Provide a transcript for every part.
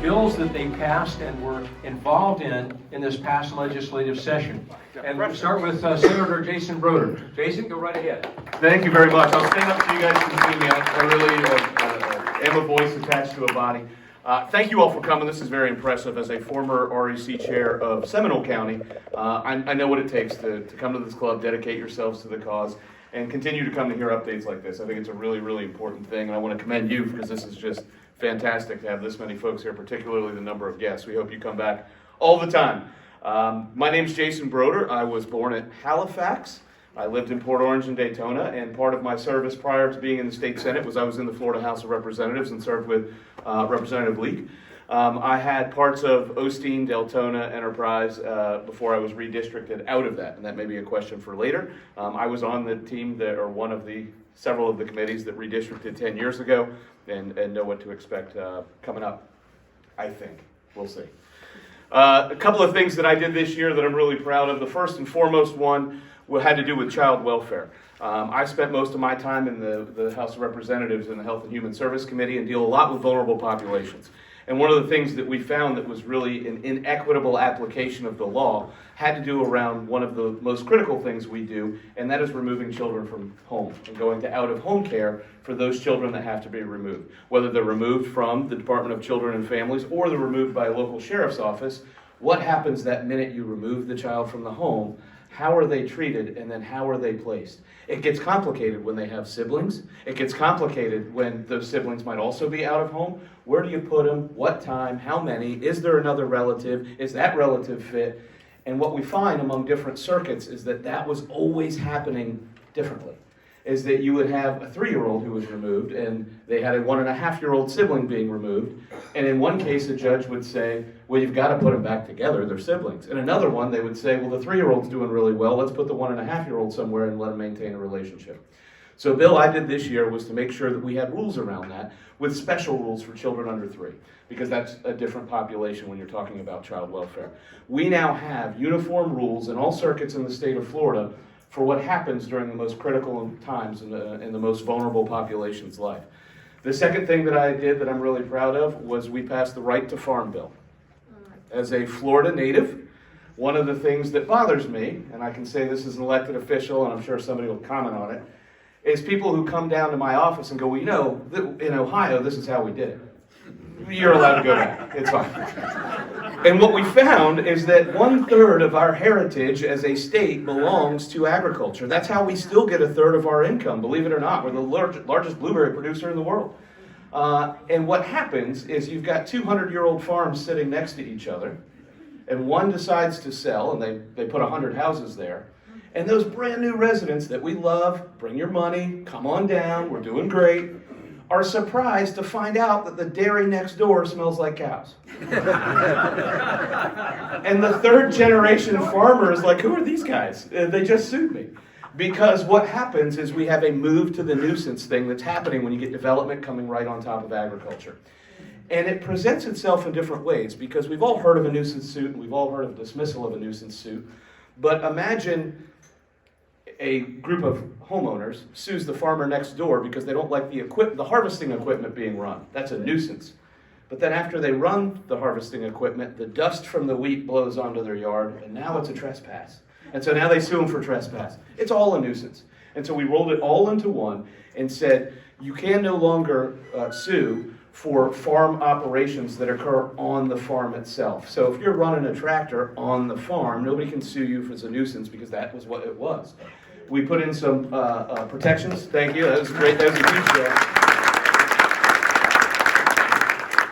bills that they passed and were involved in this past legislative session. And we'll start with Senator Jason Brodeur. Jason, go right ahead. Thank you very much. I'll stand up so you guys can see me. I really am a voice attached to a body. Thank you all for coming. This is very impressive. As a former REC chair of Seminole County, I know what it takes to come to this club, dedicate yourselves to the cause, and continue to come to hear updates like this. I think it's a really, really important thing, and I want to commend you because this is just fantastic to have this many folks here, particularly the number of guests. We hope you come back all the time. My name is Jason Brodeur. I was born at Halifax. I lived in Port Orange and Daytona, and part of my service prior to being in the state Senate was I was in the Florida House of Representatives and served with Representative Leek. I had parts of Osteen, Deltona, Enterprise before I was redistricted out of that, and that may be a question for later. I was on the team that, or one of the several of the committees that redistricted 10 years ago, and know what to expect coming up, I think. We'll see. A couple of things that I did this year that I'm really proud of. The first and foremost one had to do with child welfare. I spent most of my time in the House of Representatives in the Health and Human Service Committee and deal a lot with vulnerable populations. And one of the things that we found that was really an inequitable application of the law had to do around one of the most critical things we do, and that is removing children from home and going to out-of-home care for those children that have to be removed. Whether they're removed from the Department of Children and Families or they're removed by a local sheriff's office, what happens that minute you remove the child from the home? How are they treated, and then how are they placed? It gets complicated when they have siblings. It gets complicated when those siblings might also be out of home. Where do you put them? What time? How many? Is there another relative? Is that relative fit? And what we find among different circuits is that that was always happening differently. Is that you would have a 3-year-old who was removed, and they had a 1.5-year-old sibling being removed. And in one case, a judge would say, well, you've got to put them back together, they're siblings. In another one, they would say, well, the 3-year-old's doing really well, let's put the 1.5-year-old somewhere and let them maintain a relationship. So a bill I did this year was to make sure that we had rules around that, with special rules for children under 3, because that's a different population when you're talking about child welfare. We now have uniform rules in all circuits in the state of Florida for what happens during the most critical times in the most vulnerable population's life. The second thing that I did that I'm really proud of was we passed the Right to Farm bill. As a Florida native, one of the things that bothers me, and I can say this as an elected official, and I'm sure somebody will comment on it, is people who come down to my office and go, well, you know, in Ohio, this is how we did it. You're allowed to go back. It's fine. And what we found is that 1/3 of our heritage as a state belongs to agriculture. That's how we still get 1/3 of our income, believe it or not. We're the largest blueberry producer in the world. And what happens is you've got 200-year-old farms sitting next to each other, and one decides to sell, and they put 100 houses there. And those brand new residents that we love, bring your money, come on down, we're doing great, are surprised to find out that the dairy next door smells like cows. And the 3rd generation farmer is like, who are these guys? They just sued me. Because what happens is we have a move to the nuisance thing that's happening when you get development coming right on top of agriculture. And it presents itself in different ways, because we've all heard of a nuisance suit and we've all heard of dismissal of a nuisance suit. But imagine a group of homeowners sues the farmer next door because they don't like the harvesting equipment being run. That's a nuisance. But then after they run the harvesting equipment, the dust from the wheat blows onto their yard, and now it's a trespass. And so now they sue them for trespass. It's all a nuisance. And so we rolled it all into one and said, you can no longer sue for farm operations that occur on the farm itself. So if you're running a tractor on the farm, nobody can sue you as a nuisance because that was what it was. We put in some protections. Thank you. That was great. That was a huge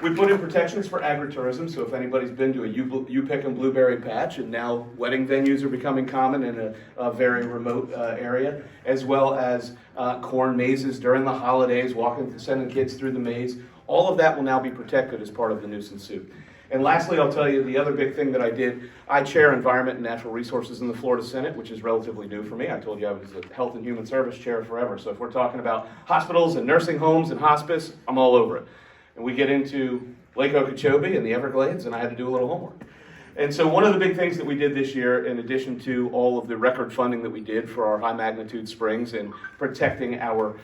We put in protections for agritourism. So if anybody's been to a U-Pick and blueberry patch, and now wedding venues are becoming common in a very remote area, as well as corn mazes during the holidays, sending kids through the maze. All of that will now be protected as part of the nuisance suit. And lastly, I'll tell you the other big thing that I did. I chair Environment and Natural Resources in the Florida Senate, which is relatively new for me. I told you I was the Health and Human Service chair forever. So if we're talking about hospitals and nursing homes and hospice, I'm all over it. And we get into Lake Okeechobee and the Everglades, and I had to do a little homework. And so one of the big things that we did this year, in addition to all of the record funding that we did for our high magnitude springs and protecting our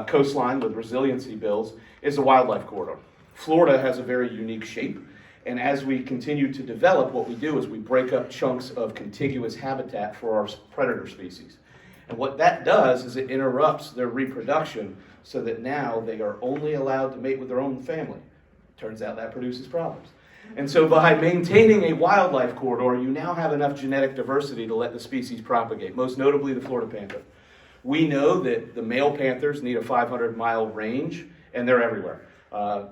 coastline with resiliency bills, is the wildlife corridor. Florida has a very unique shape. And as we continue to develop, what we do is we break up chunks of contiguous habitat for our predator species. And what that does is it interrupts their reproduction so that now they are only allowed to mate with their own family. Turns out that produces problems. And so by maintaining a wildlife corridor, you now have enough genetic diversity to let the species propagate, most notably the Florida panther. We know that the male panthers need a 500-mile range, and they're everywhere.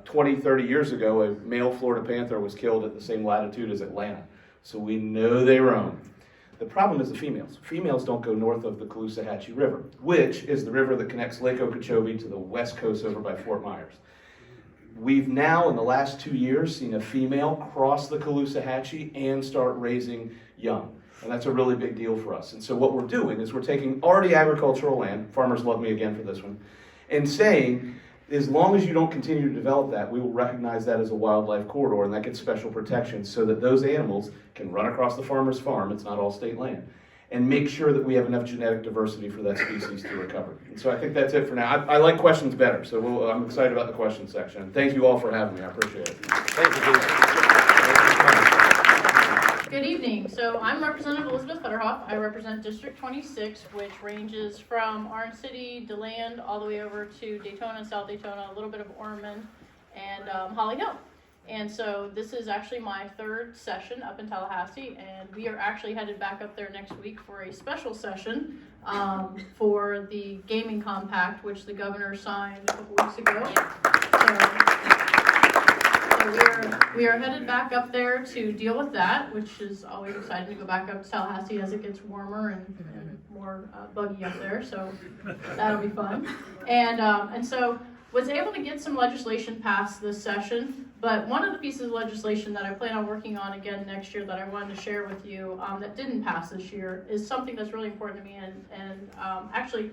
20, 30 years ago, a male Florida panther was killed at the same latitude as Atlanta. So we know they roam. The problem is the females. Females don't go north of the Caloosahatchee River, which is the river that connects Lake Okeechobee to the west coast over by Fort Myers. We've now, in the last 2 years, seen a female cross the Caloosahatchee and start raising young. And that's a really big deal for us. And so what we're doing is we're taking already agricultural land, farmers love me again for this one, and saying, as long as you don't continue to develop that, we will recognize that as a wildlife corridor, and that gets special protection so that those animals can run across the farmer's farm, it's not all state land, and make sure that we have enough genetic diversity for that species to recover. And so I think that's it for now. I like questions better, so I'm excited about the question section. Thank you all for having me. I appreciate it. Thank you, Jason. Good evening. So I'm Representative Elizabeth Fetterhoff. I represent District 26, which ranges from Orange City, DeLand, all the way over to Daytona, South Daytona, a little bit of Ormond, and Holly Hill. And so this is actually my third session up in Tallahassee, and we are actually headed back up there next week for a special session for the gaming compact, which the governor signed a couple weeks ago. So we are headed back up there to deal with that, which is always exciting to go back up to Tallahassee as it gets warmer and more buggy up there. So that'll be fun. And so was able to get some legislation passed this session. But one of the pieces of legislation that I plan on working on again next year that I wanted to share with you that didn't pass this year is something that's really important to me. And actually,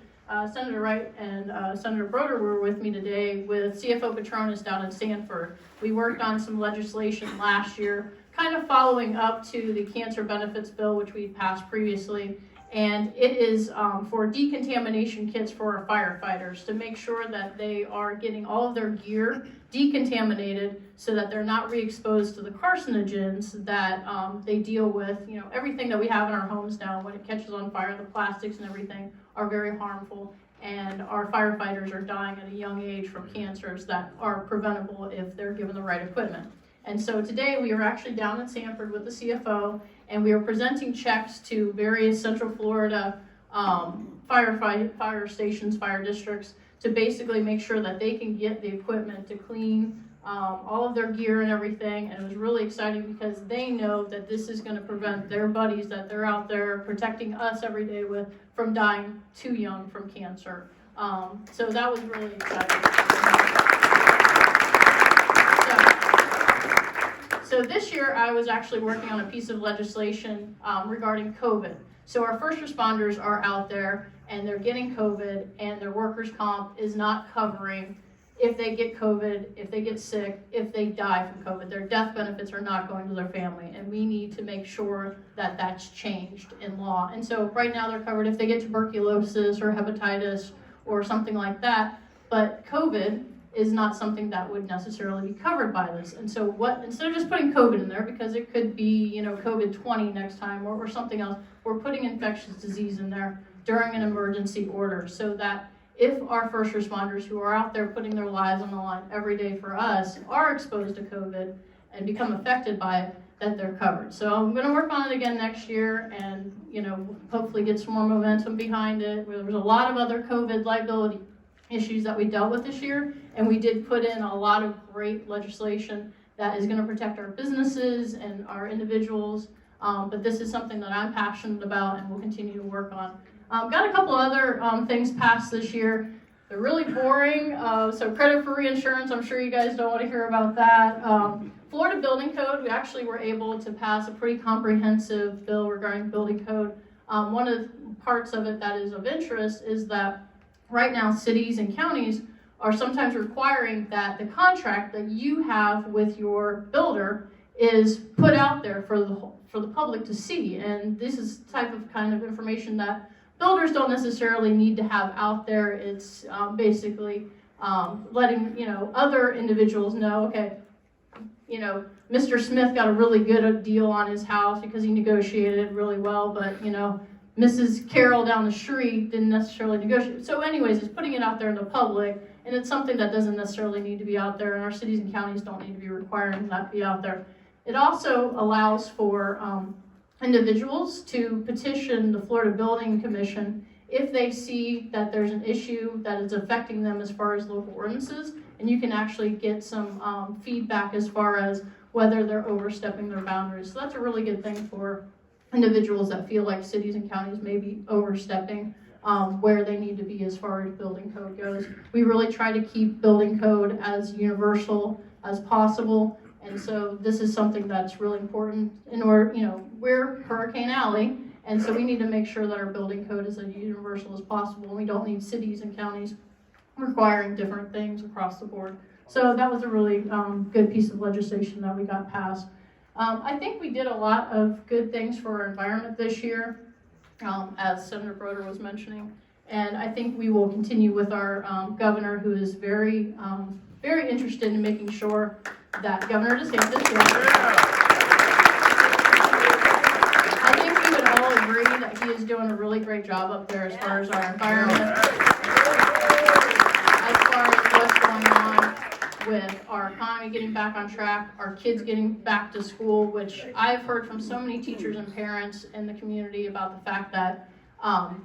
Senator Wright and Senator Brodeur were with me today with CFO Petronas down in Sanford. We worked on some legislation last year, kind of following up to the cancer benefits bill, which we passed previously. And it is for decontamination kits for our firefighters to make sure that they are getting all of their gear decontaminated so that they're not re-exposed to the carcinogens that they deal with. You know, everything that we have in our homes now, when it catches on fire, the plastics and everything are very harmful. And our firefighters are dying at a young age from cancers that are preventable if they're given the right equipment. And so today we are actually down in Sanford with the CFO, and we are presenting checks to various Central Florida fire stations, fire districts, to basically make sure that they can get the equipment to clean all of their gear and everything. And it was really exciting because they know that this is going to prevent their buddies that they're out there protecting us every day with from dying too young from cancer. So that was really exciting. So this year I was actually working on a piece of legislation regarding COVID. So our first responders are out there and they're getting COVID, and their workers' comp is not covering if they get COVID, if they get sick, if they die from COVID. Their death benefits are not going to their family, and we need to make sure that that's changed in law. And so right now they're covered if they get tuberculosis or hepatitis or something like that, but COVID is not something that would necessarily be covered by this. And so instead of just putting COVID in there, because it could be, COVID-20 next time or something else, we're putting infectious disease in there during an emergency order so that if our first responders who are out there putting their lives on the line every day for us are exposed to COVID and become affected by it, that they're covered. So I'm going to work on it again next year and, hopefully get some more momentum behind it. There was a lot of other COVID liability issues that we dealt with this year, and we did put in a lot of great legislation that is going to protect our businesses and our individuals, but this is something that I'm passionate about and will continue to work on. Got a couple other things passed this year. They're really boring, so credit for reinsurance, I'm sure you guys don't want to hear about that. Florida Building Code, we actually were able to pass a pretty comprehensive bill regarding building code. One of the parts of it that is of interest is that right now cities and counties are sometimes requiring that the contract that you have with your builder is put out there for the public to see. And this is the type of kind of information that builders don't necessarily need to have out there. It's basically letting other individuals know, okay, you know, Mr. Smith got a really good deal on his house because he negotiated really well, but, you know, Mrs. Carroll down the street didn't necessarily negotiate. So anyways, it's putting it out there in the public, and it's something that doesn't necessarily need to be out there, and our cities and counties don't need to be requiring that to be out there. It also allows for individuals to petition the Florida Building Commission if they see that there's an issue that is affecting them as far as local ordinances, and you can actually get some feedback as far as whether they're overstepping their boundaries. So that's a really good thing for individuals that feel like cities and counties may be overstepping where they need to be as far as building code goes. We really try to keep building code as universal as possible, and so this is something that's really important in order, you know, we're Hurricane Alley, and so we need to make sure that our building code is as universal as possible, and we don't need cities and counties requiring different things across the board. So that was a really good piece of legislation that we got passed. I think we did a lot of good things for our environment this year, as Senator Brodeur was mentioning, and I think we will continue with our governor, who is very, very interested in making sure that Governor DeSantis, I think we would all agree that he is doing a really great job up there as far as our environment, as far as what's going on with our economy getting back on track, our kids getting back to school, which I've heard from so many teachers and parents in the community about the fact that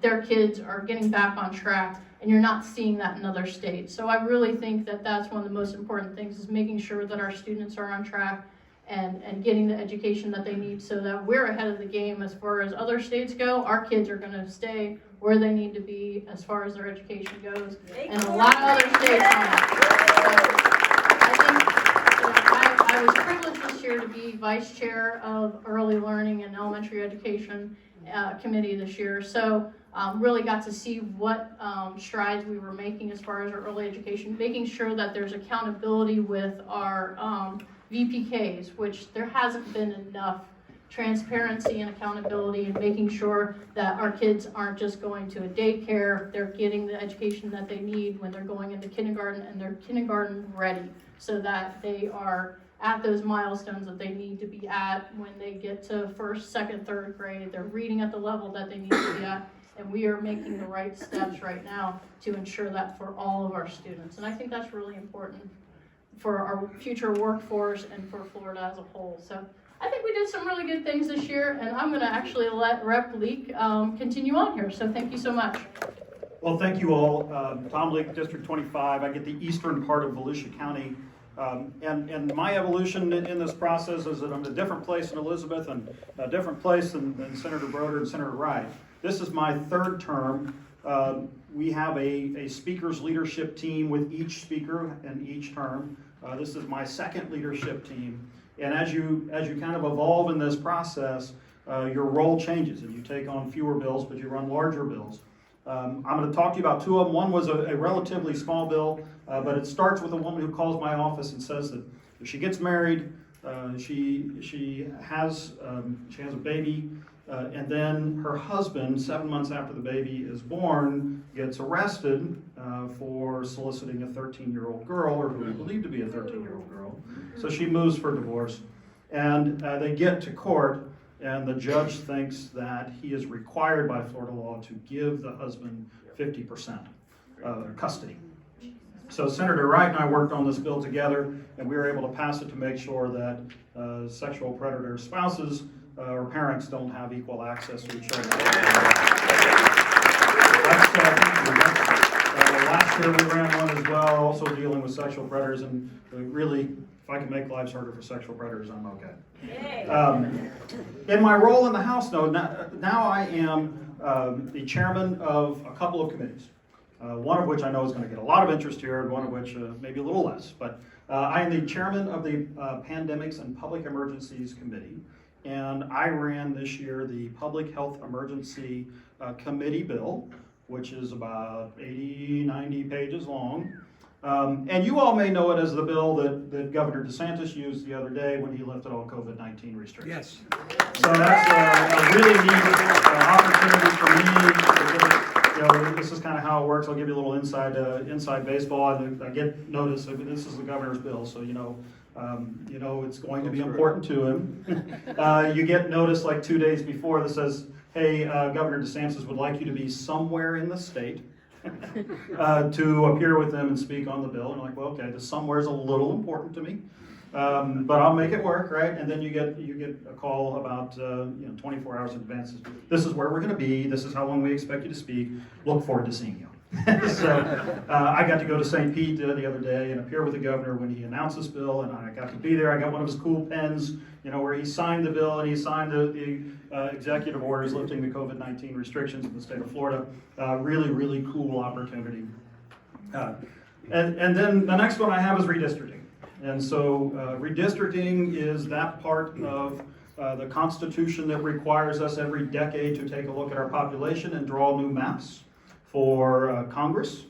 their kids are getting back on track, and you're not seeing that in other states. So I really think that that's one of the most important things, is making sure that our students are on track and getting the education that they need, so that we're ahead of the game as far as other states go. Our kids are going to stay where they need to be as far as their education goes, and a lot of other states aren't. I was privileged this year to be vice chair of early learning and elementary education committee this year. So really got to see what strides we were making as far as our early education, making sure that there's accountability with our VPKs, which there hasn't been enough transparency and accountability, and making sure that our kids aren't just going to a daycare, they're getting the education that they need when they're going into kindergarten, and they're kindergarten ready, so that they are at those milestones that they need to be at when they get to first, second, third grade. They're reading at the level that they need to be at, and we are making the right steps right now to ensure that for all of our students. And I think that's really important for our future workforce and for Florida as a whole. So I think we did some really good things this year, and I'm going to actually let Rep. Leek continue on here. So thank you so much. Well, thank you all. Tom Leek, District 25. I get the eastern part of Volusia County. And my evolution in this process is that I'm in a different place in Elizabeth and a different place than Senator Brodeur and Senator Wright. This is my third term. We have a speaker's leadership team with each speaker in each term. This is my second leadership team. And as you kind of evolve in this process, your role changes and you take on fewer bills, but you run larger bills. I'm going to talk to you about two of them. One was a relatively small bill, but it starts with a woman who calls my office and says that if she gets married, she has a baby, and then her husband, 7 months after the baby is born, gets arrested for soliciting a 13-year-old girl, or who we believe to be a 13-year-old girl. So she moves for divorce, and they get to court. And the judge thinks that he is required by Florida law to give the husband 50% custody. So Senator Wright and I worked on this bill together, and we were able to pass it to make sure that sexual predator spouses or parents don't have equal access to each other. Last year we ran one as well, also dealing with sexual predators, and really, if I can make lives harder for sexual predators, I'm okay. In my role in the House, though, now I am the chairman of a couple of committees, one of which I know is going to get a lot of interest here, and one of which maybe a little less. But I am the chairman of the Pandemics and Public Emergencies Committee, and I ran this year the Public Health Emergency Committee bill, which is about 80, 90 pages long. And you all may know it as the bill that Governor DeSantis used the other day when he lifted all COVID-19 restrictions. Yes. So that's a really neat opportunity for me. This is kind of how it works. I'll give you a little inside baseball. I get notice. This is the governor's bill, so It's going to be important to him. You get notice like 2 days before that says, hey, Governor DeSantis would like you to be somewhere in the state to appear with them and speak on the bill. And I'm like, well, okay, the somewhere is a little important to me, but I'll make it work, right? And then you get a call about 24 hours in advance. This is where we're going to be. This is how long we expect you to speak. Look forward to seeing you. So I got to go to St. Pete the other day and appear with the governor when he announced this bill, and I got to be there. I got one of his cool pens, where he signed the bill and he signed the executive orders lifting the COVID-19 restrictions in the state of Florida. Really, really cool opportunity. And then the next one I have is redistricting. And so redistricting is that part of the Constitution that requires us every decade to take a look at our population and draw new maps for Congress,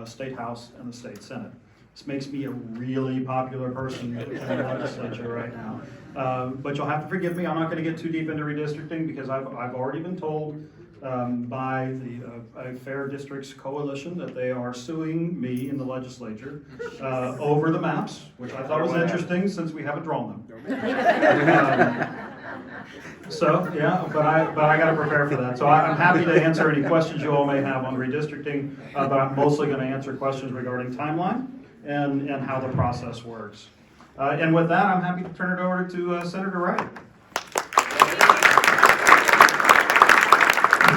State House, and the State Senate. This makes me a really popular person in the legislature right now. But you'll have to forgive me, I'm not going to get too deep into redistricting because I've already been told by the Fair Districts Coalition that they are suing me in the legislature over the maps, which I thought was interesting since we haven't drawn them. So, yeah, but I got to prepare for that. So I'm happy to answer any questions you all may have on redistricting, but I'm mostly going to answer questions regarding timeline and how the process works. And with that, I'm happy to turn it over to Senator Wright.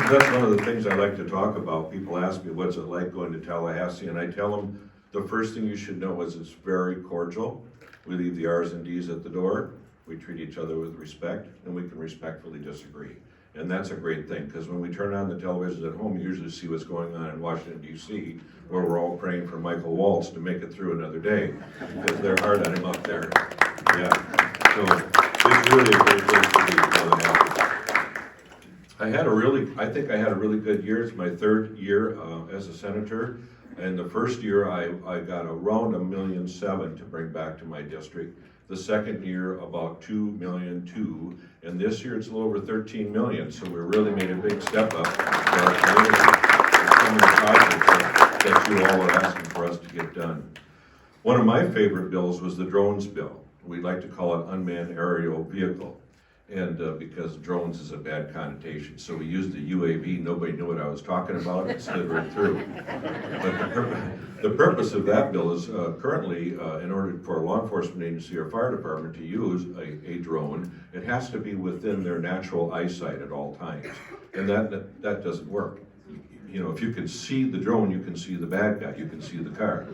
That's one of the things I like to talk about. People ask me, what's it like going to Tallahassee? And I tell them, the first thing you should know is it's very cordial. We leave the R's and D's at the door. We treat each other with respect, and we can respectfully disagree. And that's a great thing, because when we turn on the television at home, you usually see what's going on in Washington, D.C., where we're all praying for Michael Waltz to make it through another day, because they're hard on him up there. Yeah, so it's really a great place to be. I think I had a really good year. It's my third year as a senator. And the first year, I got around $1.7 million to bring back to my district. The second year, about $2.2 million, and this year it's a little over $13 million. So we really made a big step up for our community. Some of the projects that you all are asking for us to get done. One of my favorite bills was the drones bill. We like to call it unmanned aerial vehicle, and because drones is a bad connotation, so we used the UAV. Nobody knew what I was talking about. It slid right through. But the purpose of that bill is currently, in order for a law enforcement agency or fire department to use a drone, it has to be within their natural eyesight at all times, and that doesn't work. If you can see the drone, you can see the bad guy, you can see the car.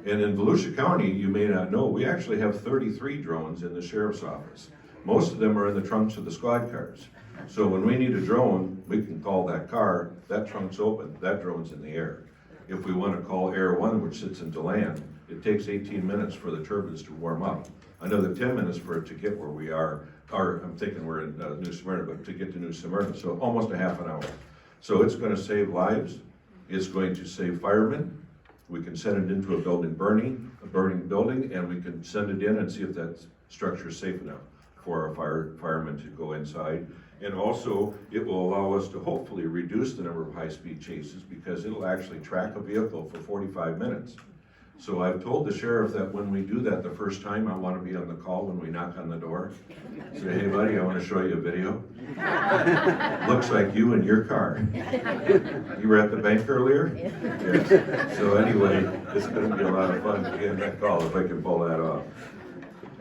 And in Volusia County, you may not know, we actually have 33 drones in the sheriff's office. Most of them are in the trunks of the squad cars. So when we need a drone, we can call that car, that trunk's open, that drone's in the air. If we want to call Air 1, which sits into land, it takes 18 minutes for the turbines to warm up. Another 10 minutes for it to get where we are, or I'm thinking we're in New Smyrna, but to get to New Smyrna, so almost a half an hour. So it's going to save lives, it's going to save firemen. We can send it into a burning building, and we can send it in and see if that structure is safe enough for our firemen to go inside. And also, it will allow us to hopefully reduce the number of high-speed chases because it'll actually track a vehicle for 45 minutes. So I've told the sheriff that when we do that the first time, I want to be on the call when we knock on the door. Say, hey buddy, I want to show you a video. Looks like you in your car. You were at the bank earlier? Yes. So anyway, it's going to be a lot of fun to get that call if I can pull that off.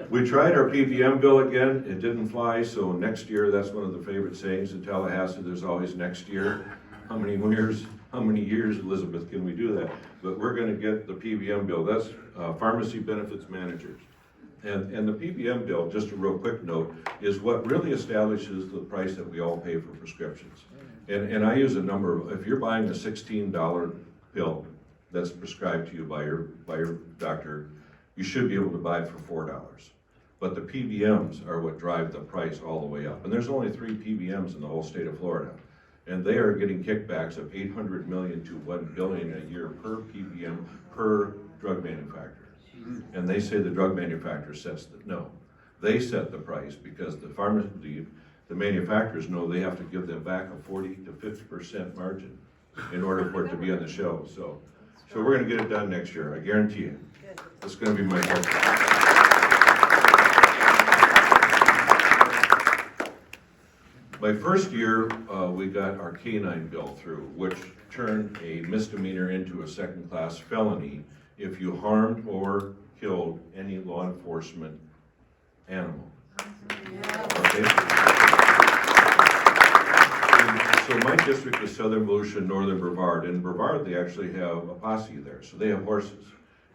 We tried our PVM bill again, it didn't fly, so next year, that's one of the favorite sayings in Tallahassee, there's always next year. How many years, Elizabeth, can we do that? But we're gonna get the PVM bill, that's pharmacy benefits managers. And the PVM bill, just a real quick note, is what really establishes the price that we all pay for prescriptions. And I use a number, if you're buying a $16 pill that's prescribed to you by your doctor, you should be able to buy it for $4. But the PBMs are what drive the price all the way up. And there's only 3 PBMs in the whole state of Florida. And they are getting kickbacks of $800 million to $1 billion a year per PBM per drug manufacturer. And they say the drug manufacturer sets they set the price because the manufacturers know they have to give them back a 40 to 50% margin in order for it to be on the shelves. So we're gonna get it done next year, I guarantee you. It's gonna be my focus. My first year, we got our canine bill through, which turned a misdemeanor into a second-class felony if you harmed or killed any law enforcement animal. Okay? So my district is Southern Volusia, Northern Brevard. In Brevard, they actually have a posse there, so they have horses,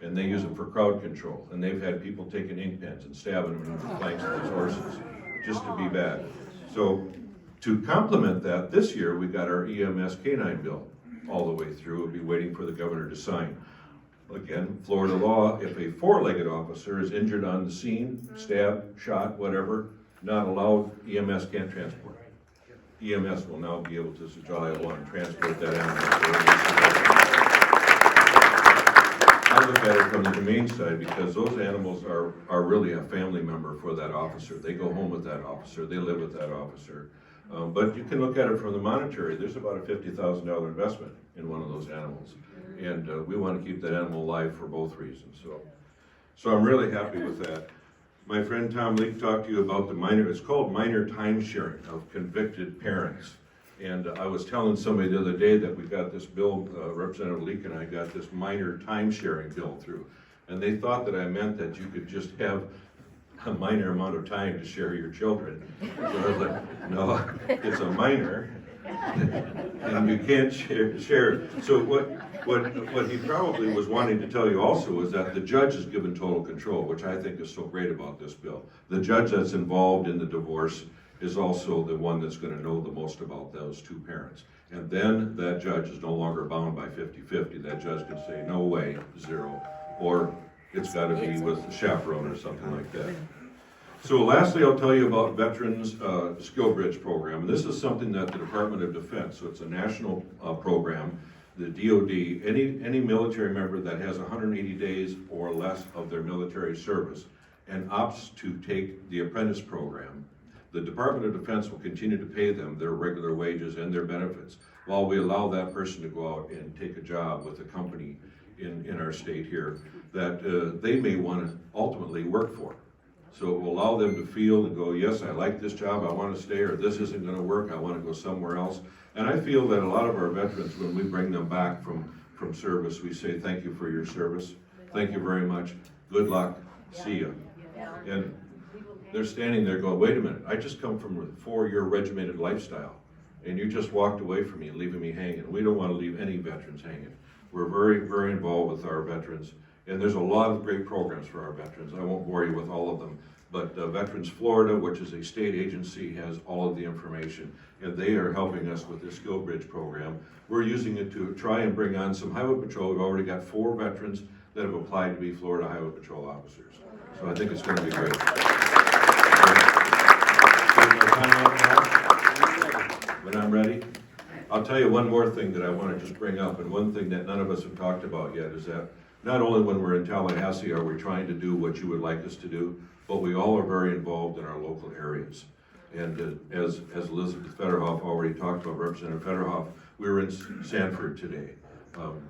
and they use them for crowd control. And they've had people taking ink pens and stabbing them into the flanks of these horses, just to be bad. So to complement that, this year we got our EMS canine bill all the way through. We'll be waiting for the governor to sign. Again, Florida law, if a four-legged officer is injured on the scene, stabbed, shot, whatever, not allowed, EMS can't transport. EMS will now be able to liable and transport that animal. I look at it from the humane side because those animals are really a family member for that officer. They go home with that officer, they live with that officer. But you can look at it from the monetary. There's about a $50,000 investment in one of those animals. And we want to keep that animal alive for both reasons. So I'm really happy with that. My friend Tom Leek talked to you about the minor, it's called minor time sharing of convicted parents. And I was telling somebody the other day that we got this bill, Representative Leek and I got this minor time sharing bill through. And they thought that I meant that you could just have a minor amount of time to share your children. So I was like, no, it's a minor, and you can't share. So what he probably was wanting to tell you also is that the judge is given total control, which I think is so great about this bill. The judge that's involved in the divorce is also the one that's going to know the most about those two parents. And then that judge is no longer bound by 50-50. That judge can say, no way, 0, or it's got to be with the chaperone or something like that. So lastly, I'll tell you about Veterans Skill Bridge Program. And this is something that the Department of Defense, so it's a national program, the DOD, any military member that has 180 days or less of their military service and opts to take the apprentice program, the Department of Defense will continue to pay them their regular wages and their benefits while we allow that person to go out and take a job with a company in our state here that they may want to ultimately work for. So it will allow them to feel and go, yes, I like this job, I want to stay, or this isn't going to work, I want to go somewhere else. And I feel that a lot of our veterans, when we bring them back from service, we say, thank you for your service, thank you very much, good luck, see ya. And they're standing there going, wait a minute, I just come from a 4-year regimented lifestyle, and you just walked away from me and leaving me hanging. We don't want to leave any veterans hanging. We're very, very involved with our veterans, and there's a lot of great programs for our veterans. I won't bore you with all of them, but Veterans Florida, which is a state agency, has all of the information, and they are helping us with this Skill Bridge program. We're using it to try and bring on some Highway Patrol. We've already got 4 veterans that have applied to be Florida Highway Patrol officers. So I think it's going to be great. When I'm ready, I'll tell you one more thing that I want to just bring up, and one thing that none of us have talked about yet is that not only when we're in Tallahassee are we trying to do what you would like us to do, but we all are very involved in our local areas. And as Elizabeth Fetterhoff already talked about, Representative Fetterhoff, we were in Sanford today. I'll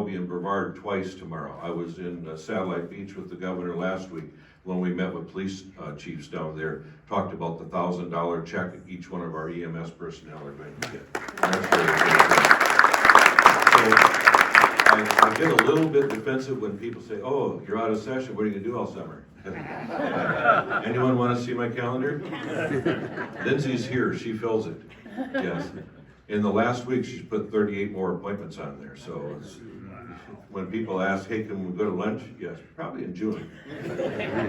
be in Brevard twice tomorrow. I was in Satellite Beach with the governor last week when we met with police chiefs down there, talked about the $1,000 check each one of our EMS personnel are going to get. That's very good. So I get a little bit defensive when people say, oh, you're out of session, what are you going to do all summer? Anyone want to see my calendar? Lindsay's here, she fills it. Yes. In the last week, she's put 38 more appointments on there, so when people ask, hey, can we go to lunch? Yes, probably in June.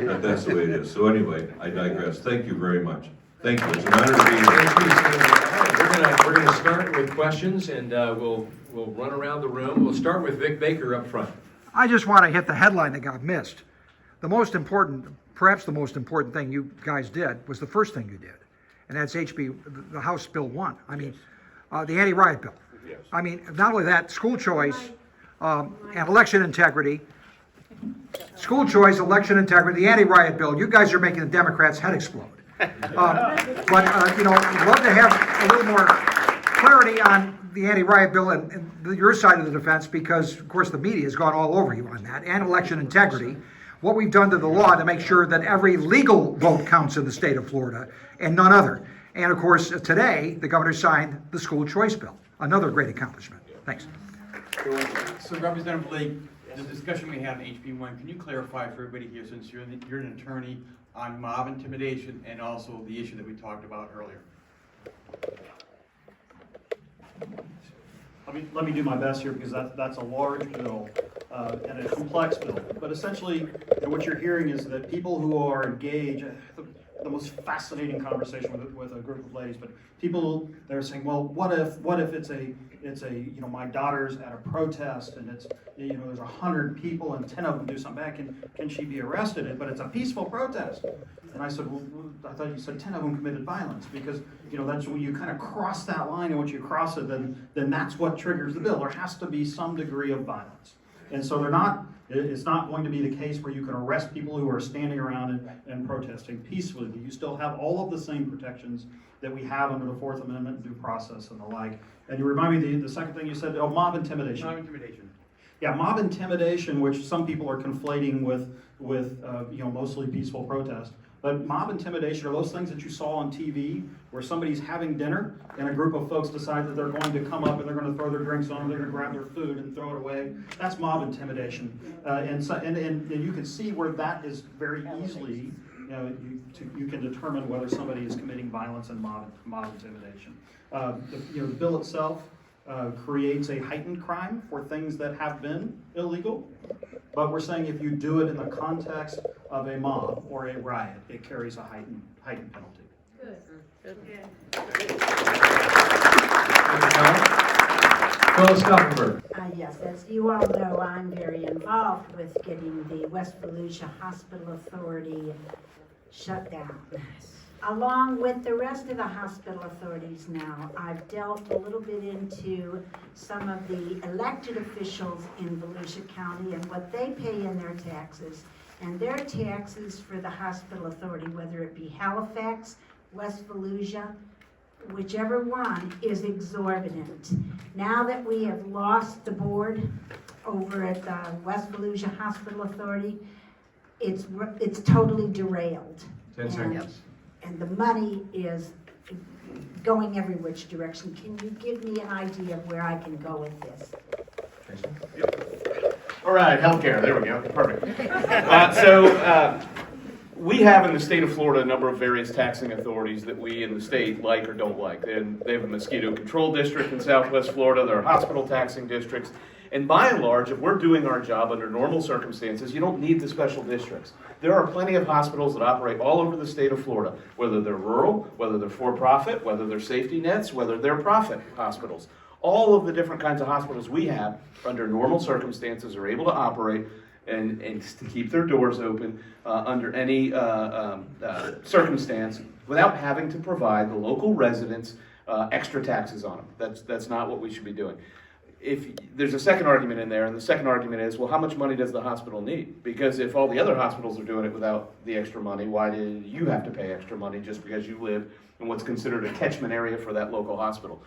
But that's the way it is. So anyway, I digress. Thank you very much. Thank you. It's an honor to be here. Thank you, Senator. We're gonna start with questions, and we'll run around the room. We'll start with Vic Baker up front. I just want to hit the headline that got missed. The most important, perhaps the most important thing you guys did was the first thing you did, and that's the House Bill 1. I mean, the anti-riot bill. Yes. I mean, not only that, school choice and election integrity. School choice, election integrity, the anti-riot bill. You guys are making the Democrats' head explode. But you know, I'd love to have a little more clarity on the anti-riot bill and your side of the defense, because, of course, the media has gone all over you on that, and election integrity. What we've done to the law to make sure that every legal vote counts in the state of Florida and none other. And of course, today, the governor signed the school choice bill, another great accomplishment. Thanks. So Representative Leek, the discussion we had on HB1, can you clarify for everybody here, since you're an attorney, on mob intimidation and also the issue that we talked about earlier? Let me do my best here, because that's a large bill and a complex bill. But essentially, what you're hearing is that people who are engaged, the most fascinating conversation with a group of ladies, but people, they're saying, well, what if it's a my daughter's at a protest and it's, there's 100 people and 10 of them do something bad, can she be arrested? But it's a peaceful protest. And I said, well, I thought you said 10 of them committed violence, because that's when you kind of cross that line, and once you cross it, then that's what triggers the bill. There has to be some degree of violence. And so it's not going to be the case where you can arrest people who are standing around and protesting peacefully. You still have all of the same protections that we have under the Fourth Amendment, due process, and the like. And you remind me the second thing you said, mob intimidation. Mob intimidation. Yeah, mob intimidation, which some people are conflating with mostly peaceful protest. But mob intimidation are those things that you saw on TV where somebody's having dinner and a group of folks decide that they're going to come up and they're going to throw their drinks on them, they're going to grab their food and throw it away. That's mob intimidation. And you can see where that is very easily, you can determine whether somebody is committing violence and mob intimidation. The bill itself creates a heightened crime for things that have been illegal. But we're saying if you do it in the context of a mob or a riot, it carries a heightened penalty. Good. Phyllis Stufenberg. Yes, as you all know, I'm very involved with getting the West Volusia Hospital Authority shut down. Along with the rest of the hospital authorities now, I've delved a little bit into some of the elected officials in Volusia County and what they pay in their taxes. And their taxes for the hospital authority, whether it be Halifax, West Volusia, whichever one, is exorbitant. Now that we have lost the board over at the West Volusia Hospital Authority, it's totally derailed. 10 seconds. And the money is going every which direction. Can you give me an idea of where I can go with this? All right, healthcare, there we go, perfect. We have in the state of Florida a number of various taxing authorities that we in the state like or don't like. And they have a mosquito control district in Southwest Florida, there are hospital taxing districts. And by and large, if we're doing our job under normal circumstances, you don't need the special districts. There are plenty of hospitals that operate all over the state of Florida, whether they're rural, whether they're for-profit, whether they're safety nets, whether they're profit hospitals. All of the different kinds of hospitals we have under normal circumstances are able to operate and to keep their doors open under any circumstance without having to provide the local residents extra taxes on them. That's not what we should be doing. If there's a second argument in there, and the second argument is, well, how much money does the hospital need? Because if all the other hospitals are doing it without the extra money, why do you have to pay extra money just because you live in what's considered a catchment area for that local hospital?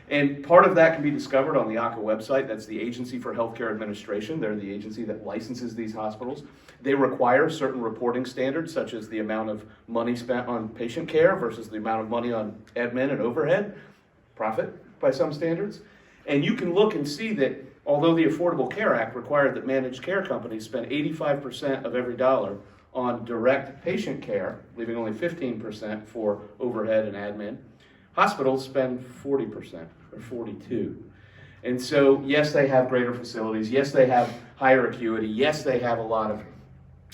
And part of that can be discovered on the ACA website. That's the Agency for Healthcare Administration. They're the agency that licenses these hospitals. They require certain reporting standards, such as the amount of money spent on patient care versus the amount of money on admin and overhead, profit by some standards. And you can look and see that although the Affordable Care Act required that managed care companies spend 85% of every dollar on direct patient care, leaving only 15% for overhead and admin, hospitals spend 40% or 42%. And so, yes, they have greater facilities. Yes, they have higher acuity. Yes, they have a lot of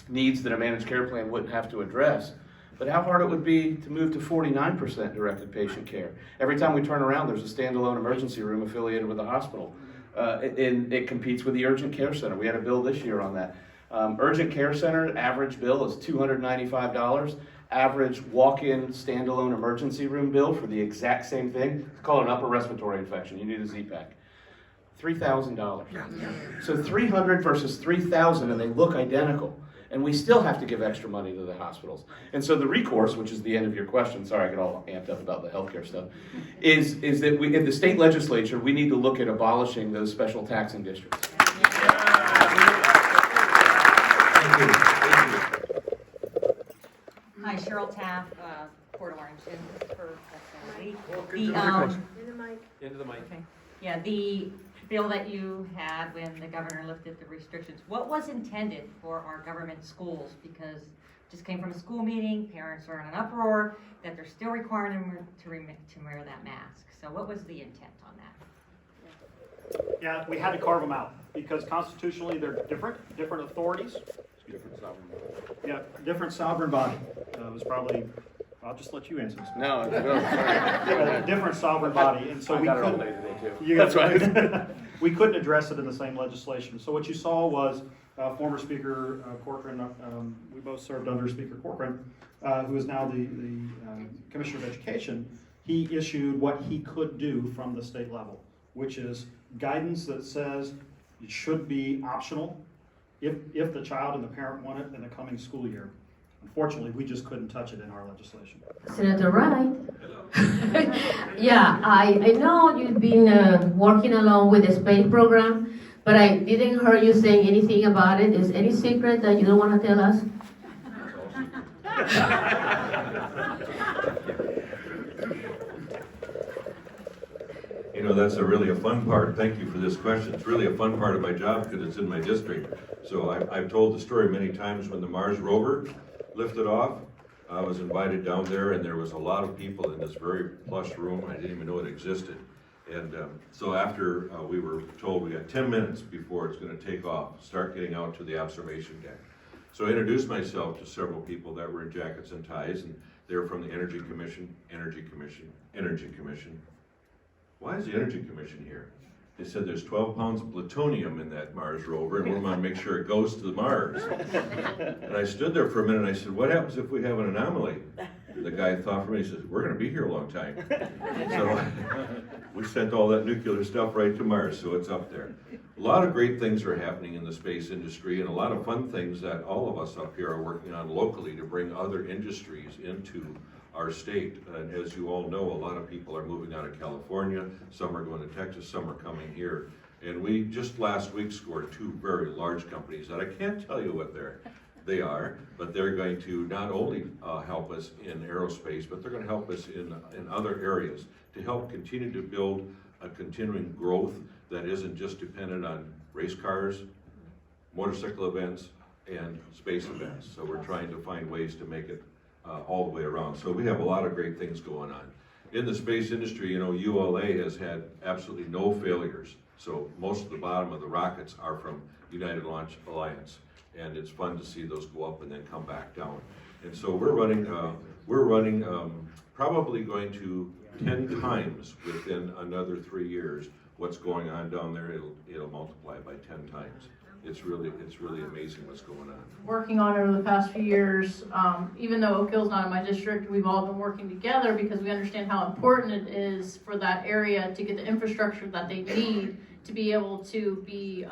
needs that a managed care plan wouldn't have to address. But how hard it would be to move to 49% directed patient care. Every time we turn around, there's a standalone emergency room affiliated with the hospital. And it competes with the urgent care center. We had a bill this year on that. Urgent care center, average bill is $295. Average walk-in standalone emergency room bill for the exact same thing, it's called an upper respiratory infection. You need a Z-Pack. $3,000. So $300 versus $3,000, and they look identical. And we still have to give extra money to the hospitals. And so the recourse, which is the end of your question, sorry I get all amped up about the healthcare stuff, is that we, in the state legislature, we need to look at abolishing those special taxing districts. Hi, Cheryl Taff, Port Orange. question for Leek. Into the mic. Okay. Yeah, the bill that you had when the governor lifted the restrictions, what was intended for our government schools? Because it just came from a school meeting, parents are in an uproar that they're still requiring them to wear that mask. So what was the intent on that? Yeah, we had to carve them out because constitutionally they're different authorities. Yeah, different sovereign body. It was probably, I'll just let you answer this. No, sorry. Yeah, different sovereign body, and so I we got it all couldn't. day today too. You That's got- right. We couldn't address it in the same legislation. So what you saw was former Speaker Corcoran, we both served under Speaker Corcoran, who is now the Commissioner of Education. He issued what he could do from the state level, which is guidance that says it should be optional if the child and the parent want it in the coming school year. Unfortunately, we just couldn't touch it in our legislation. Senator Wright. Yeah, I know you've been working along with the space program, but I didn't hear you saying anything about it. Is any secret that you don't want to tell us? You know, that's really a fun part. Thank you for this question. It's really a fun part of my job because it's in my district. So I've told the story many times when the Mars rover lifted off. I was invited down there and there was a lot of people in this very plush room. I didn't even know it existed. And so after we were told we got 10 minutes before it's going to take off, start getting out to the observation deck. So I introduced myself to several people that were in jackets and ties, and they were from the Energy Commission. Why is the Energy Commission here? They said there's 12 pounds of plutonium in that Mars rover, and we want to make sure it goes to Mars. And I stood there for a minute, and I said, what happens if we have an anomaly? The guy thought for me, he says, we're going to be here a long time. So we sent all that nuclear stuff right to Mars, so it's up there. A lot of great things are happening in the space industry, and a lot of fun things that all of us up here are working on locally to bring other industries into our state. And as you all know, a lot of people are moving out of California, some are going to Texas, some are coming here. And we just last week scored 2 very large companies that I can't tell you what they are, but they're going to not only help us in aerospace, but they're going to help us in other areas to help continue to build a continuing growth that isn't just dependent on race cars, motorcycle events, and space events. So we're trying to find ways to make it all the way around. So we have a lot of great things going on. In the space industry, you know, ULA has had absolutely no failures. So most of the bottom of the rockets are from United Launch Alliance. And it's fun to see those go up and then come back down. And so we're running probably going to 10 times within another 3 years what's going on down there. It'll multiply by 10 times. It's really amazing what's going on. Working on it over the past few years, even though Oak Hill's not in my district, we've all been working together because we understand how important it is for that area to get the infrastructure that they need to be able to be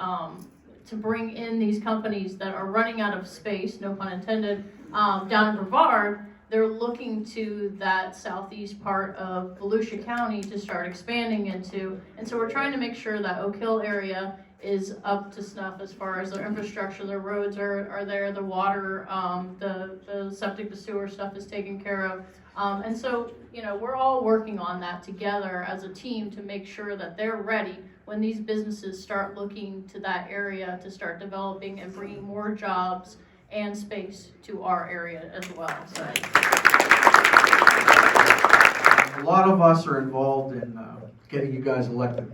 to bring in these companies that are running out of space, no pun intended, down in Brevard. They're looking to that southeast part of Volusia County to start expanding into. And so we're trying to make sure that Oak Hill area is up to snuff as far as their infrastructure. Their roads are there, the water, the septic to sewer stuff is taken care of. And so, you know, we're all working on that together as a team to make sure that they're ready when these businesses start looking to that area to start developing and bringing more jobs and space to our area as well. So. A lot of us are involved in getting you guys elected,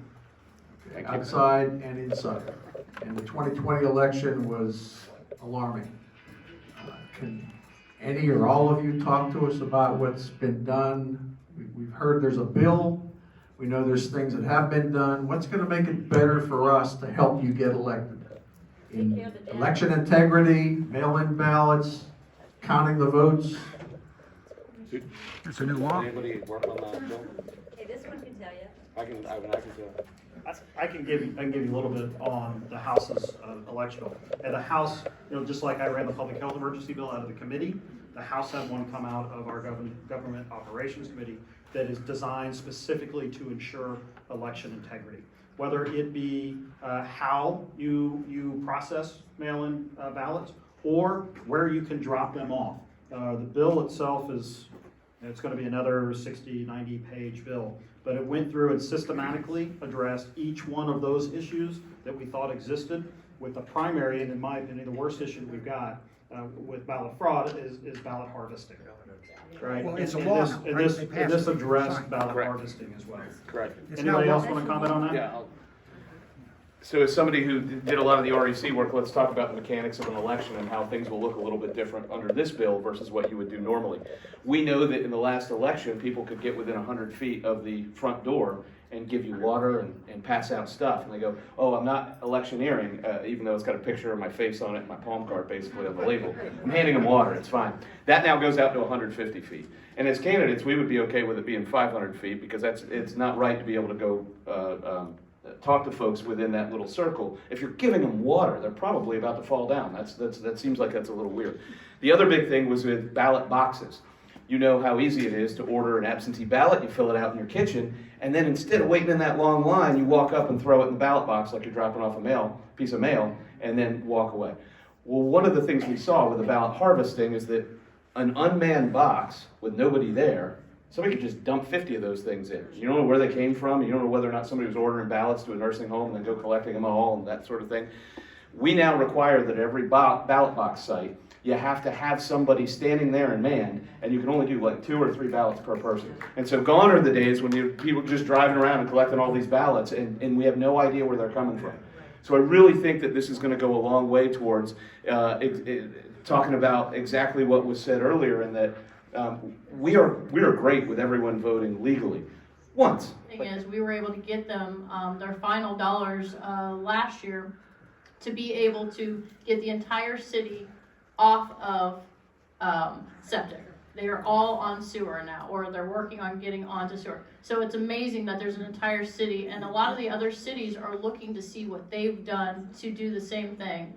okay, outside and inside. And the 2020 election was alarming. Can any or all of you talk to us about what's been done? We've heard there's a bill. We know there's things that have been done. What's going to make it better for us to help you get elected? In election integrity, mail-in ballots, counting the votes. It's a new law. Anybody work on that bill? Okay, this one can tell you. I can tell. I can give you a little bit on the House's election bill. And the House, you know, just like I ran the public health emergency bill out of the committee, the House had one come out of our government operations committee that is designed specifically to ensure election integrity. Whether it be how you process mail-in ballots or where you can drop them off. The bill itself is And it's gonna be another 60, 90-page bill. But it went through and systematically addressed each one of those issues that we thought existed, with the primary, and in my opinion, the worst issue we've got with ballot fraud is ballot harvesting. Right? Well, it's a And law this- now, and right? this- They and passed this it. addressed Fine. ballot Correct. harvesting as well. Correct. It's now Anybody law. else want to comment on that? Yeah. So as somebody who did a lot of the REC work, let's talk about the mechanics of an election and how things will look a little bit different under this bill versus what you would do normally. We know that in the last election, people could get within 100 feet of the front door and give you water and pass out stuff. And they go, oh, I'm not electioneering, even though it's got a picture of my face on it and my palm card basically on the label. I'm handing them water, it's fine. That now goes out to 150 feet. And as candidates, we would be okay with it being 500 feet because it's not right to be able to go talk to folks within that little circle. If you're giving them water, they're probably about to fall down. That seems like that's a little weird. The other big thing was with ballot boxes. You know how easy it is to order an absentee ballot, you fill it out in your kitchen, and then instead of waiting in that long line, you walk up and throw it in the ballot box like you're dropping off a piece of mail, and then walk away. Well, one of the things we saw with the ballot harvesting is that an unmanned box with nobody there, somebody could just dump 50 of those things in. You don't know where they came from, you don't know whether or not somebody was ordering ballots to a nursing home and then go collecting them all and that sort of thing. We now require that every ballot box site, you have to have somebody standing there and manned, and you can only do like 2 or 3 ballots per person. And so gone are the days when people just driving around and collecting all these ballots, and we have no idea where they're coming from. So I really think that this is going to go a long way towards talking about exactly what was said earlier, and that we are great with everyone voting legally. Once. Thing is, we were able to get them their final dollars last year to be able to get the entire city off of septic. They are all on sewer now, or they're working on getting onto sewer. So it's amazing that there's an entire city, and a lot of the other cities are looking to see what they've done to do the same thing.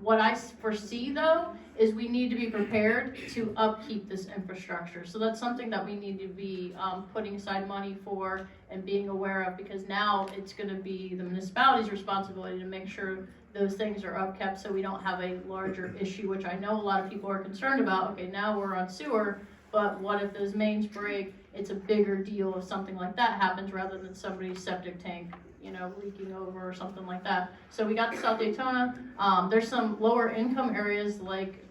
What I foresee, though, is we need to be prepared to upkeep this infrastructure. So that's something that we need to be putting aside money for and being aware of, because now it's going to be the municipality's responsibility to make sure those things are upkept so we don't have a larger issue, which I know a lot of people are concerned about. Okay, now we're on sewer, but what if those mains break? It's a bigger deal if something like that happens rather than somebody's septic tank, leaking over or something like that. So we got the South Daytona. There's some lower income areas like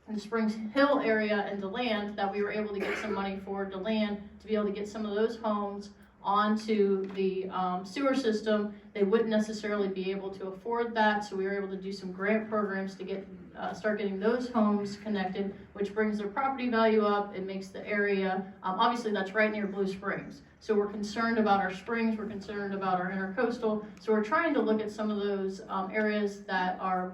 in the Springs Hill area and DeLand that we were able to get some money for DeLand to be able to get some of those homes onto the sewer system. They wouldn't necessarily be able to afford that, so we were able to do some grant programs to get start getting those homes connected, which brings their property value up. It makes the area, obviously that's right near Blue Springs. So we're concerned about our springs, we're concerned about our intercoastal. So we're trying to look at some of those areas that are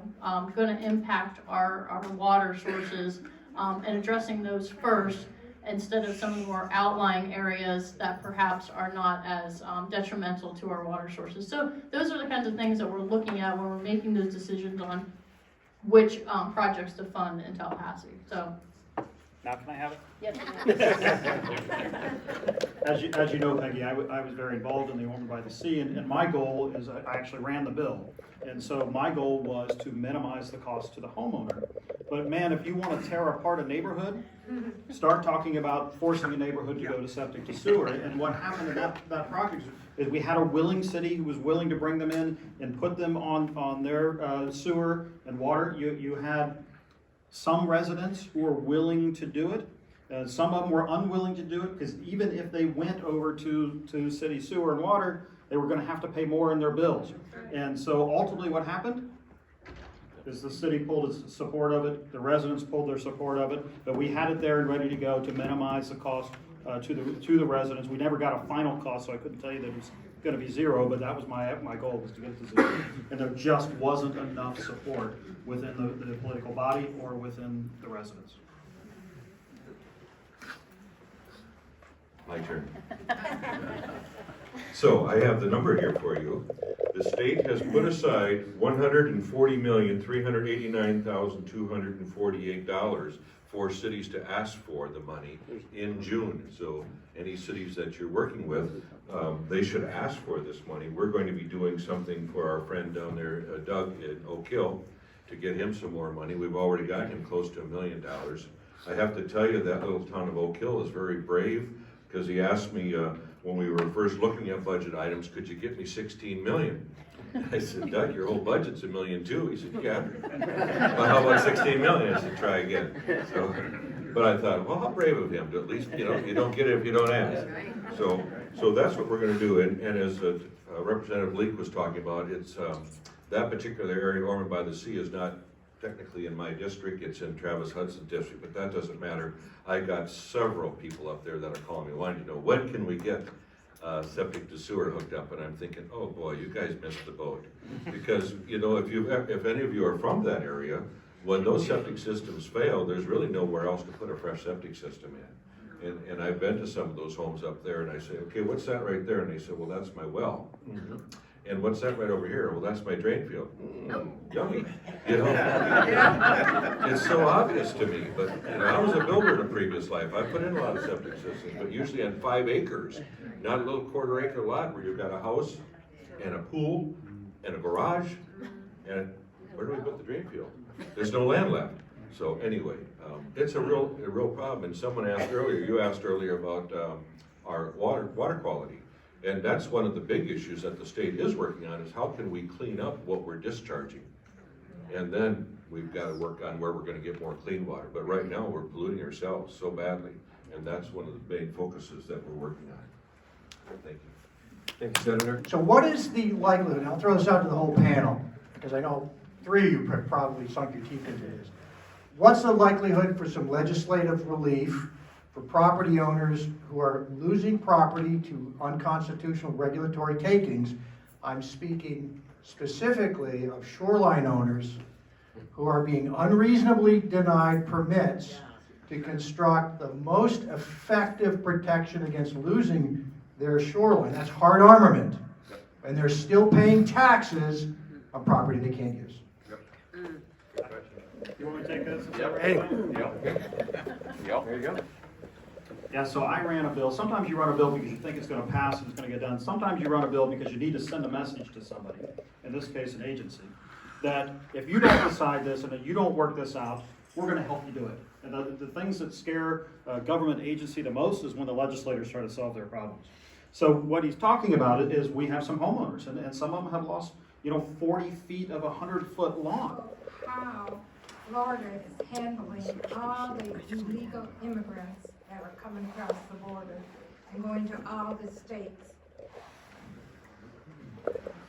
going to impact our water sources and addressing those first, instead of some of the more outlying areas that perhaps are not as detrimental to our water sources. So those are the kinds of things that we're looking at when we're making those decisions on which projects to fund in Tallahassee. So. Now can I have it? Yes. As you know, Peggy, I was very involved in the Ormond by the Sea, and my goal is, I actually ran the bill. And so my goal was to minimize the cost to the homeowner. But man, if you want to tear apart a neighborhood, start talking about forcing a neighborhood to go to septic to sewer. And what happened in that project is we had a willing city who was willing to bring them in and put them on their sewer and water. You had some residents who were willing to do it. Some of them were unwilling to do it because even if they went over to city sewer and water, they were going to have to pay more in their bills. And so ultimately what happened is the city pulled its support of it, the residents pulled their support of it, but we had it there and ready to go to minimize the cost to the residents. We never got a final cost, so I couldn't tell you that it was going to be zero, but that was my goal, was to get it to zero. And there just wasn't enough support within the political body or within the residents. My turn. So I have the number here for you. The state has put aside $140,389,248 for cities to ask for the money in June. So any cities that you're working with, they should ask for this money. We're going to be doing something for our friend down there, Doug in Oak Hill, to get him some more money. We've already gotten him close to $1 million. I have to tell you, that little town of Oak Hill is very brave, because he asked me, when we were first looking at budget items, could you get me 16 million? I said, Doug, your whole budget's $1.2 million. He said, yeah. Well, how about 16 million? I said, try again. So, but I thought, well, how brave of him to at least, you don't get it if you don't ask. So that's what we're gonna do. And as Representative Leek was talking about, it's, that particular area, Ormond by the Sea, is not technically in my district, it's in Travis Hudson district, but that doesn't matter. I got several people up there that are calling me, wanting to know, when can we get septic to sewer hooked up? And I'm thinking, oh boy, you guys missed the boat. Because, if any of you are from that area, when those septic systems fail, there's really nowhere else to put a fresh septic system in. And I've been to some of those homes up there, and I say, okay, what's that right there? And they say, well, that's my well. Mm-hmm. And what's that right over here? Well, that's my drain field. Yummy. It's so obvious to me, but I was a builder in a previous life. I put in a lot of septic systems, but usually on 5 acres, not a little quarter-acre lot where you've got a house and a pool and a garage, and where do we put the drain field? There's no land left. So anyway, it's a real problem. And someone asked earlier, you asked earlier about our water quality. And that's one of the big issues that the state is working on, is how can we clean up what we're discharging? And then we've got to work on where we're going to get more clean water. But right now, we're polluting ourselves so badly. And that's one of the main focuses that we're working on. Thank you. Thank you, Senator. So what is the likelihood, and I'll throw this out to the whole panel, because I know 3 of you probably sunk your teeth into this. What's the likelihood for some legislative relief for property owners who are losing property to unconstitutional regulatory takings? I'm speaking specifically of shoreline owners who are being unreasonably denied permits to construct the most effective protection against losing their shoreline. That's hard armament. And they're still paying taxes on property they can't use. You want me to take this? Hey. There you go. Yeah, so I ran a bill. Sometimes you run a bill because you think it's going to pass and it's going to get done. Sometimes you run a bill because you need to send a message to somebody, in this case an agency, that if you don't decide this and if you don't work this out, we're going to help you do it. And the things that scare a government agency the most is when the legislators try to solve their problems. So what he's talking about is we have some homeowners, and some of them have lost 40 feet of a 100-foot lawn. How Florida is handling all the illegal immigrants that are coming across the border and going to all the states.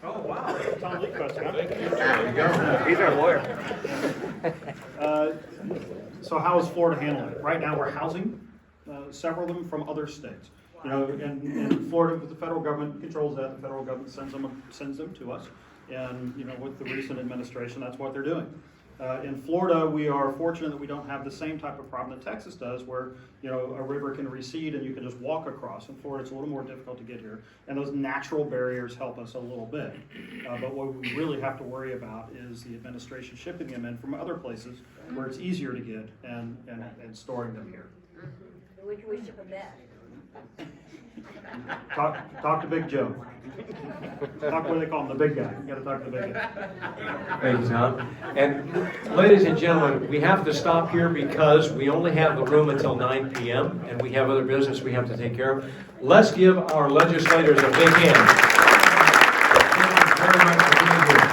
Oh, wow. Tom Leek question, huh? There you go. He's our lawyer. So how is Florida handling it? Right now, we're housing several of them from other states. In Florida, the federal government controls that. The federal government sends them to us. And, with the recent administration, that's what they're doing. In Florida, we are fortunate that we don't have the same type of problem that Texas does, where a river can recede and you can just walk across. In Florida, it's a little more difficult to get here, and those natural barriers help us a little bit. But what we really have to worry about is the administration shipping them in from other places where it's easier to get and storing them here. Where can we ship them back? Talk to Big Joe. Talk what they call him, the big guy. You got to talk to the big guy. Thank you, Tom. And ladies and gentlemen, we have to stop here because we only have the room until 9 p.m. and we have other business we have to take care of. Let's give our legislators a big hand. Thank you very much for being here.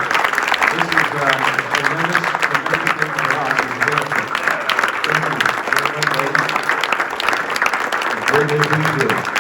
This is tremendous and interesting for us as a benefit. Thank you very much, ladies. Greatly appreciated.